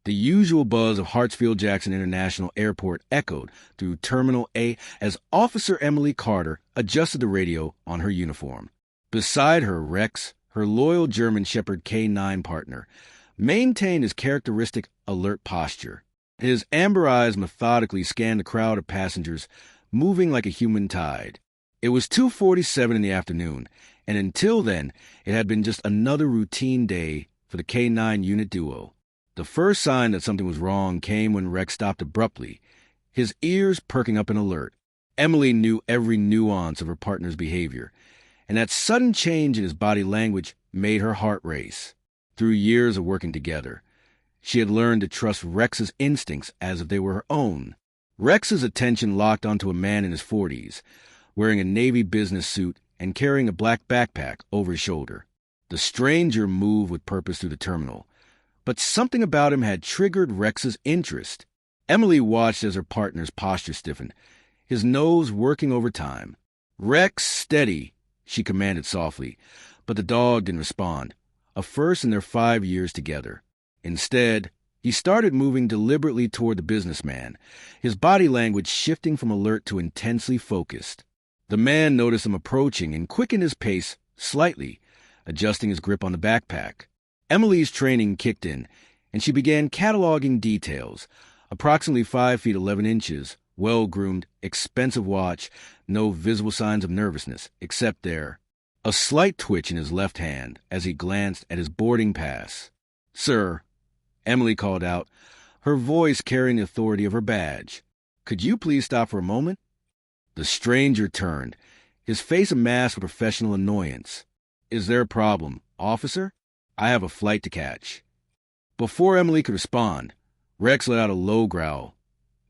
The usual buzz of Hartsfield-Jackson International Airport echoed through Terminal A as Officer Emily Carter adjusted the radio on her uniform. Beside her, Rex, her loyal German Shepherd K9 partner, maintained his characteristic alert posture. His amber eyes methodically scanned the crowd of passengers, moving like a human tide. It was 2:47 in the afternoon, and until then, it had been just another routine day for the K9 unit duo. The first sign that something was wrong came when Rex stopped abruptly, his ears perking up in alert. Emily knew every nuance of her partner's behavior, and that sudden change in his body language made her heart race. Through years of working together, she had learned to trust Rex's instincts as if they were her own. Rex's attention locked onto a man in his 40s, wearing a navy business suit and carrying a black backpack over his shoulder. The stranger moved with purpose through the terminal, but something about him had triggered Rex's interest. Emily watched as her partner's posture stiffened, his nose working overtime. "Rex, steady," she commanded softly, but the dog didn't respond, a first in their 5 years together. Instead, he started moving deliberately toward the businessman, his body language shifting from alert to intensely focused. The man noticed him approaching and quickened his pace slightly, adjusting his grip on the backpack. Emily's training kicked in, and she began cataloging details. Approximately 5 feet 11 inches, well-groomed, expensive watch, no visible signs of nervousness, except a slight twitch in his left hand as he glanced at his boarding pass. "Sir," Emily called out, her voice carrying the authority of her badge, "could you please stop for a moment?" The stranger turned, his face a mask of professional annoyance. "Is there a problem, officer? I have a flight to catch." Before Emily could respond, Rex let out a low growl,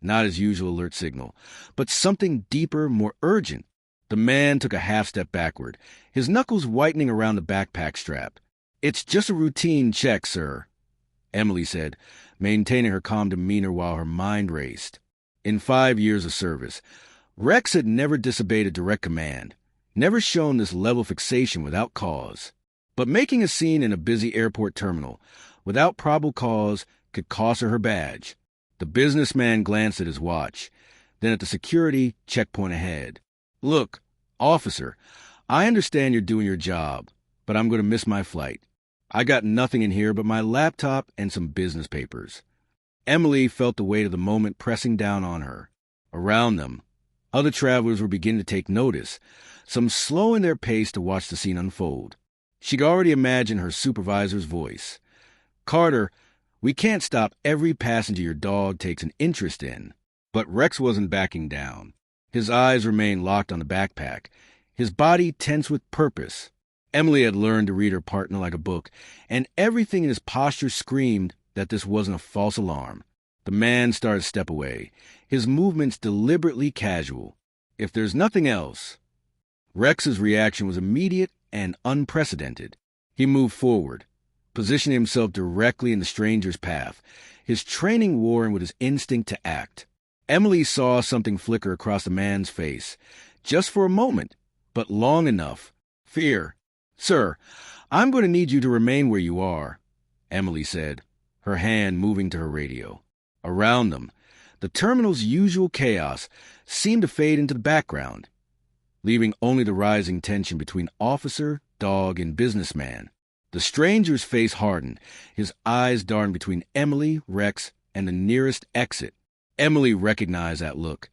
not his usual alert signal, but something deeper, more urgent. The man took a half-step backward, his knuckles whitening around the backpack strap. "It's just a routine check, sir," Emily said, maintaining her calm demeanor while her mind raced. In 5 years of service, Rex had never disobeyed a direct command, never shown this level of fixation without cause. But making a scene in a busy airport terminal, without probable cause, could cost her badge. The businessman glanced at his watch, then at the security checkpoint ahead. "Look, officer, I understand you're doing your job, but I'm going to miss my flight. I got nothing in here but my laptop and some business papers." Emily felt the weight of the moment pressing down on her. Around them, other travelers were beginning to take notice, some slowing their pace to watch the scene unfold. She could already imagine her supervisor's voice. "Carter, we can't stop every passenger your dog takes an interest in." But Rex wasn't backing down. His eyes remained locked on the backpack, his body tense with purpose. Emily had learned to read her partner like a book, and everything in his posture screamed that this wasn't a false alarm. The man started to step away, his movements deliberately casual. If there's nothing else... Rex's reaction was immediate and unprecedented. He moved forward, positioning himself directly in the stranger's path, his training warring with his instinct to act. Emily saw something flicker across the man's face, just for a moment, but long enough. Fear. "Sir, I'm going to need you to remain where you are," Emily said, her hand moving to her radio. Around them, the terminal's usual chaos seemed to fade into the background, leaving only the rising tension between officer, dog, and businessman. The stranger's face hardened, his eyes darting between Emily, Rex, and the nearest exit. Emily recognized that look.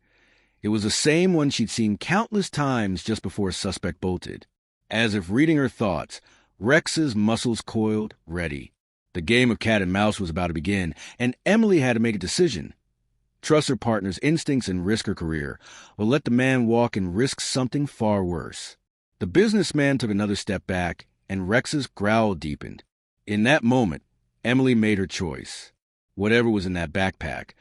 It was the same one she'd seen countless times just before a suspect bolted. As if reading her thoughts, Rex's muscles coiled, ready. The game of cat and mouse was about to begin, and Emily had to make a decision. Trust her partner's instincts and risk her career, or let the man walk and risk something far worse. The businessman took another step back, and Rex's growl deepened. In that moment, Emily made her choice. Whatever was in that backpack,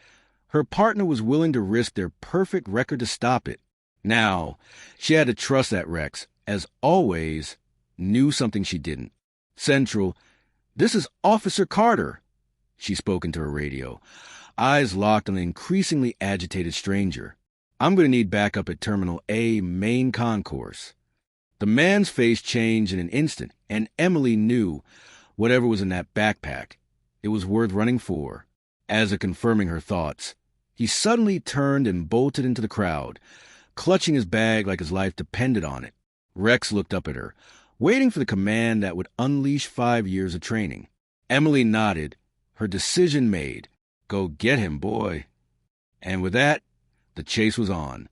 her partner was willing to risk their perfect record to stop it. Now, she had to trust that Rex, as always, knew something she didn't. Central, "This is Officer Carter," she spoke into her radio, eyes locked on the increasingly agitated stranger. "I'm going to need backup at Terminal A main concourse." The man's face changed in an instant, and Emily knew whatever was in that backpack, it was worth running for. As if confirming her thoughts, he suddenly turned and bolted into the crowd, clutching his bag like his life depended on it. Rex looked up at her, waiting for the command that would unleash 5 years of training. Emily nodded, her decision made. Go get him, boy. And with that, the chase was on.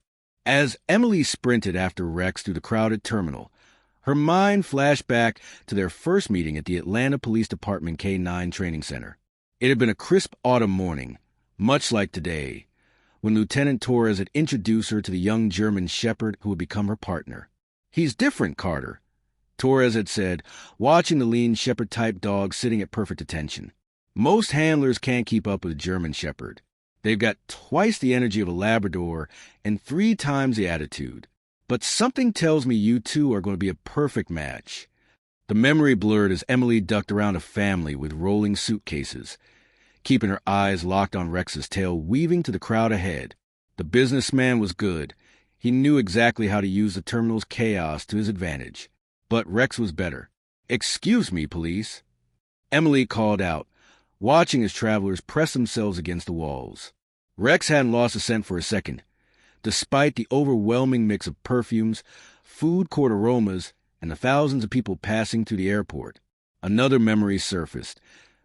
As Emily sprinted after Rex through the crowded terminal, her mind flashed back to their first meeting at the Atlanta Police Department K-9 Training Center. It had been a crisp autumn morning, much like today, when Lieutenant Torres had introduced her to the young German Shepherd who would become her partner. "He's different, Carter," Torres had said, watching the lean Shepherd-type dog sitting at perfect attention. "Most handlers can't keep up with a German Shepherd. They've got twice the energy of a Labrador and 3 times the attitude. But something tells me you two are going to be a perfect match." The memory blurred as Emily ducked around a family with rolling suitcases, keeping her eyes locked on Rex's tail, weaving to the crowd ahead. The businessman was good. He knew exactly how to use the terminal's chaos to his advantage. But Rex was better. "Excuse me, police," Emily called out, watching as travelers pressed themselves against the walls. Rex hadn't lost a scent for a second, despite the overwhelming mix of perfumes, food court aromas, and the thousands of people passing through the airport. Another memory surfaced.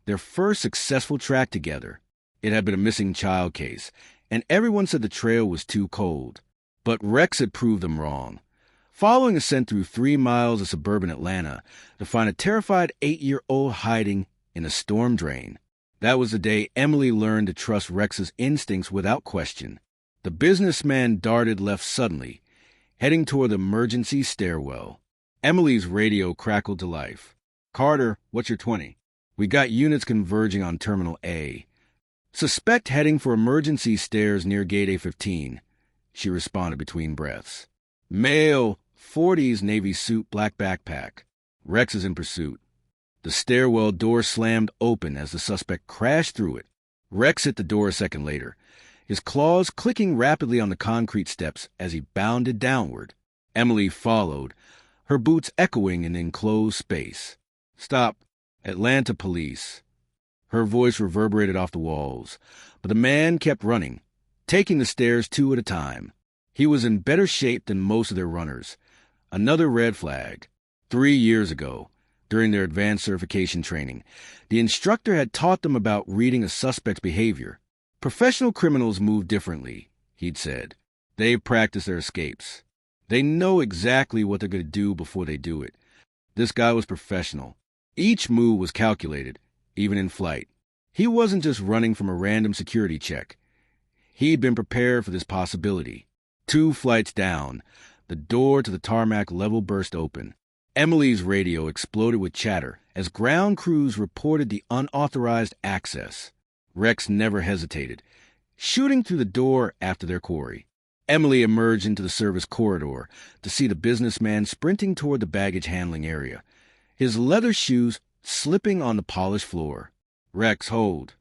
Their first successful track together. It had been a missing child case, and everyone said the trail was too cold. But Rex had proved them wrong. Following a scent through 3 miles of suburban Atlanta to find a terrified 8-year-old hiding in a storm drain. That was the day Emily learned to trust Rex's instincts without question. The businessman darted left suddenly, heading toward the emergency stairwell. Emily's radio crackled to life. "Carter, what's your 20? We got units converging on Terminal A. Suspect heading for emergency stairs near Gate A15, she responded between breaths. Male, 40s, navy suit, black backpack. Rex is in pursuit. The stairwell door slammed open as the suspect crashed through it. Rex hit the door a second later, his claws clicking rapidly on the concrete steps as he bounded downward. Emily followed, her boots echoing in enclosed space. "Stop. Atlanta Police." Her voice reverberated off the walls, but the man kept running, taking the stairs 2 at a time. He was in better shape than most of their runners. Another red flag. 3 years ago, during their advanced certification training, the instructor had taught them about reading a suspect's behavior. Professional criminals move differently, he'd said. They practice their escapes. They know exactly what they're going to do before they do it. This guy was professional. Each move was calculated, even in flight. He wasn't just running from a random security check. He'd been prepared for this possibility. 2 flights down, the door to the tarmac level burst open. Emily's radio exploded with chatter as ground crews reported the unauthorized access. Rex never hesitated, shooting through the door after their quarry. Emily emerged into the service corridor to see the businessman sprinting toward the baggage handling area, his leather shoes slipping on the polished floor. "Rex, hold,"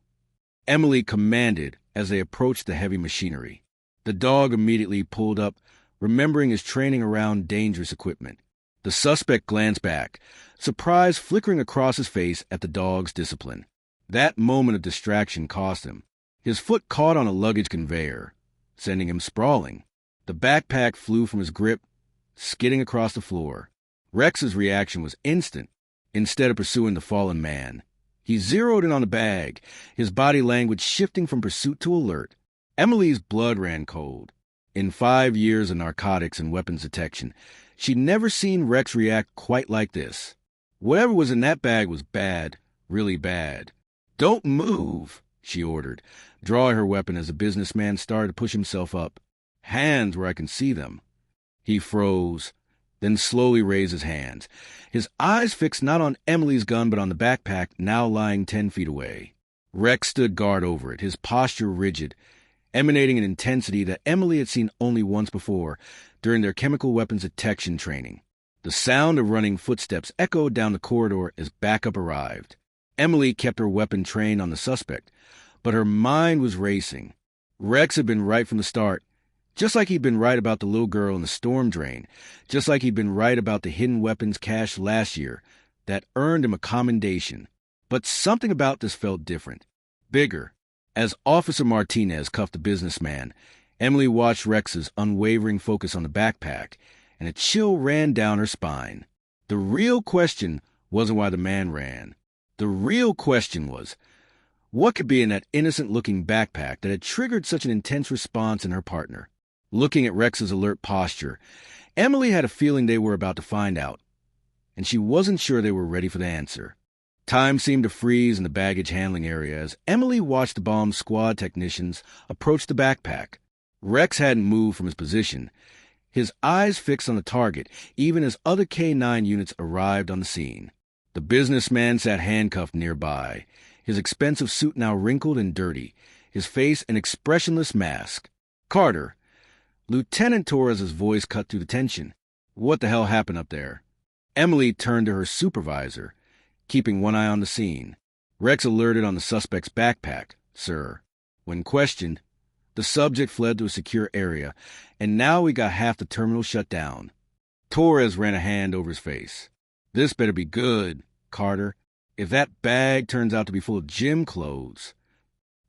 Emily commanded as they approached the heavy machinery. The dog immediately pulled up, remembering his training around dangerous equipment. The suspect glanced back, surprise flickering across his face at the dog's discipline. That moment of distraction cost him. His foot caught on a luggage conveyor, sending him sprawling. The backpack flew from his grip, skidding across the floor. Rex's reaction was instant. Instead of pursuing the fallen man, he zeroed in on the bag, his body language shifting from pursuit to alert. Emily's blood ran cold. In 5 years of narcotics and weapons detection, she'd never seen Rex react quite like this. Whatever was in that bag was bad, really bad. "Don't move," she ordered, drawing her weapon as the businessman started to push himself up. "Hands where I can see them." He froze, then slowly raised his hands, his eyes fixed not on Emily's gun but on the backpack now lying 10 feet away. Rex stood guard over it, his posture rigid, emanating an intensity that Emily had seen only once before, during their chemical weapons detection training. The sound of running footsteps echoed down the corridor as backup arrived. Emily kept her weapon trained on the suspect, but her mind was racing. Rex had been right from the start, just like he'd been right about the little girl in the storm drain, just like he'd been right about the hidden weapons cache last year that earned him a commendation. But something about this felt different, bigger, As Officer Martinez cuffed the businessman, Emily watched Rex's unwavering focus on the backpack, and a chill ran down her spine. The real question wasn't why the man ran. The real question was, what could be in that innocent-looking backpack that had triggered such an intense response in her partner? Looking at Rex's alert posture, Emily had a feeling they were about to find out, and she wasn't sure they were ready for the answer. Time seemed to freeze in the baggage handling area as Emily watched the bomb squad technicians approach the backpack. Rex hadn't moved from his position, his eyes fixed on the target, even as other K-9 units arrived on the scene. The businessman sat handcuffed nearby, his expensive suit now wrinkled and dirty, his face an expressionless mask. "Carter." Lieutenant Torres's voice cut through the tension. "What the hell happened up there?" Emily turned to her supervisor, keeping one eye on the scene. "Rex alerted on the suspect's backpack, sir. When questioned, the subject fled to a secure area, and now we got half the terminal shut down." Torres ran a hand over his face. "This better be good, Carter. If that bag turns out to be full of gym clothes."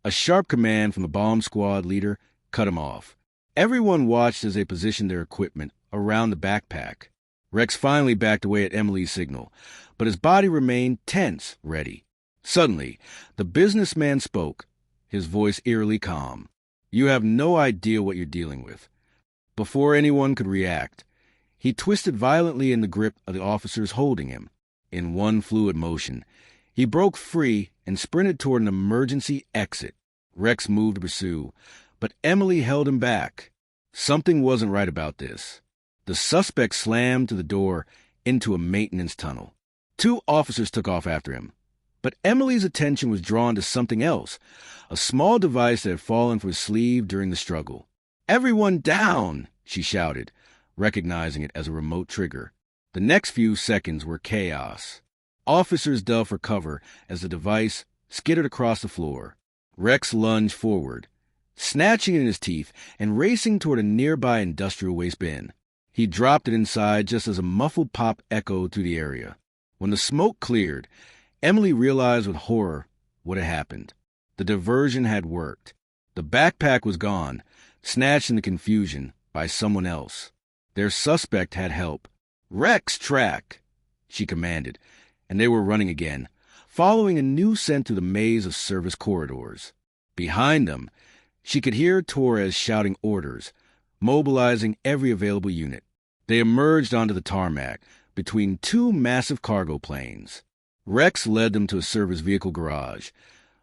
A sharp command from the bomb squad leader cut him off. Everyone watched as they positioned their equipment around the backpack. Rex finally backed away at Emily's signal, but his body remained tense, ready. Suddenly, the businessman spoke, his voice eerily calm. "You have no idea what you're dealing with." Before anyone could react, he twisted violently in the grip of the officers holding him. In one fluid motion, he broke free and sprinted toward an emergency exit. Rex moved to pursue, but Emily held him back. Something wasn't right about this. The suspect slammed to the door into a maintenance tunnel. 2 officers took off after him, but Emily's attention was drawn to something else, a small device that had fallen from his sleeve during the struggle. "Everyone down!" she shouted, recognizing it as a remote trigger. The next few seconds were chaos. Officers dove for cover as the device skittered across the floor. Rex lunged forward, snatching it in his teeth and racing toward a nearby industrial waste bin. He dropped it inside just as a muffled pop echoed through the area. When the smoke cleared, Emily realized with horror what had happened. The diversion had worked. The backpack was gone, snatched in the confusion by someone else. Their suspect had help. "Rex, track!" she commanded, and they were running again, following a new scent through the maze of service corridors. Behind them, she could hear Torres shouting orders, mobilizing every available unit. They emerged onto the tarmac between 2 massive cargo planes. Rex led them to a service vehicle garage,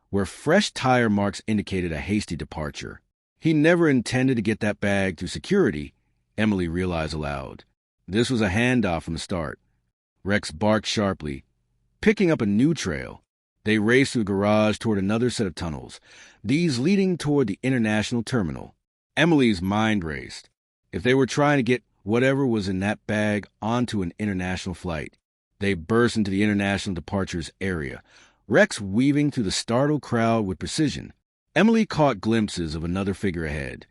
where fresh tire marks indicated a hasty departure. He never intended to get that bag through security, Emily realized aloud. This was a handoff from the start. Rex barked sharply, picking up a new trail. They raced through the garage toward another set of tunnels, these leading toward the international terminal. Emily's mind raced. If they were trying to get whatever was in that bag onto an international flight, they burst into the international departures area, Rex weaving through the startled crowd with precision. Emily caught glimpses of another figure ahead,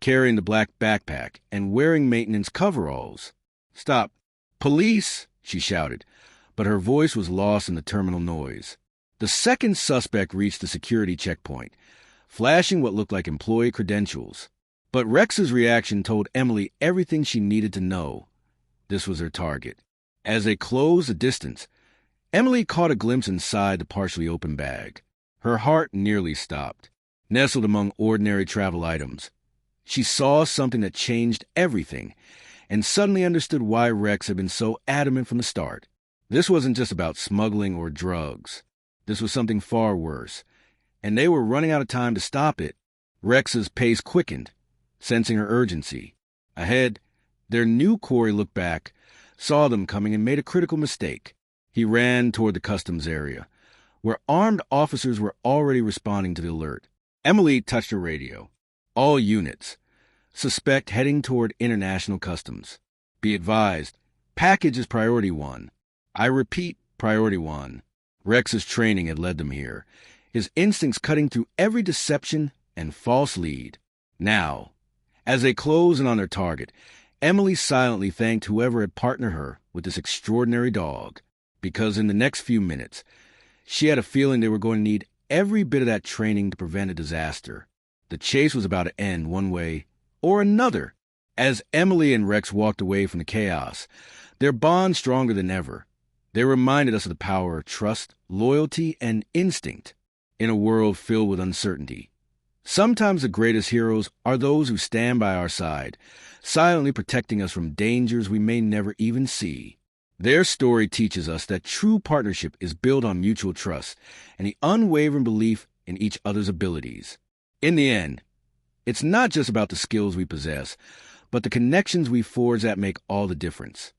carrying the black backpack and wearing maintenance coveralls. "Stop! Police!" she shouted, but her voice was lost in the terminal noise. The second suspect reached the security checkpoint, flashing what looked like employee credentials. But Rex's reaction told Emily everything she needed to know. This was her target. As they closed the distance, Emily caught a glimpse inside the partially open bag. Her heart nearly stopped. Nestled among ordinary travel items, she saw something that changed everything, and suddenly understood why Rex had been so adamant from the start. This wasn't just about smuggling or drugs. This was something far worse, and they were running out of time to stop it. Rex's pace quickened, sensing her urgency. Ahead, their new quarry looked back, saw them coming, and made a critical mistake. He ran toward the customs area, where armed officers were already responding to the alert. Emily touched her radio. "All units. Suspect heading toward international customs. Be advised, package is priority 1. I repeat, priority 1. Rex's training had led them here, his instincts cutting through every deception and false lead. Now, as they closed in on their target, Emily silently thanked whoever had partnered her with this extraordinary dog, because in the next few minutes, she had a feeling they were going to need every bit of that training to prevent a disaster. The chase was about to end one way or another. As Emily and Rex walked away from the chaos, their bond stronger than ever. They reminded us of the power of trust, loyalty, and instinct in a world filled with uncertainty. Sometimes the greatest heroes are those who stand by our side, silently protecting us from dangers we may never even see. Their story teaches us that true partnership is built on mutual trust and the unwavering belief in each other's abilities. In the end, it's not just about the skills we possess, but the connections we forge that make all the difference.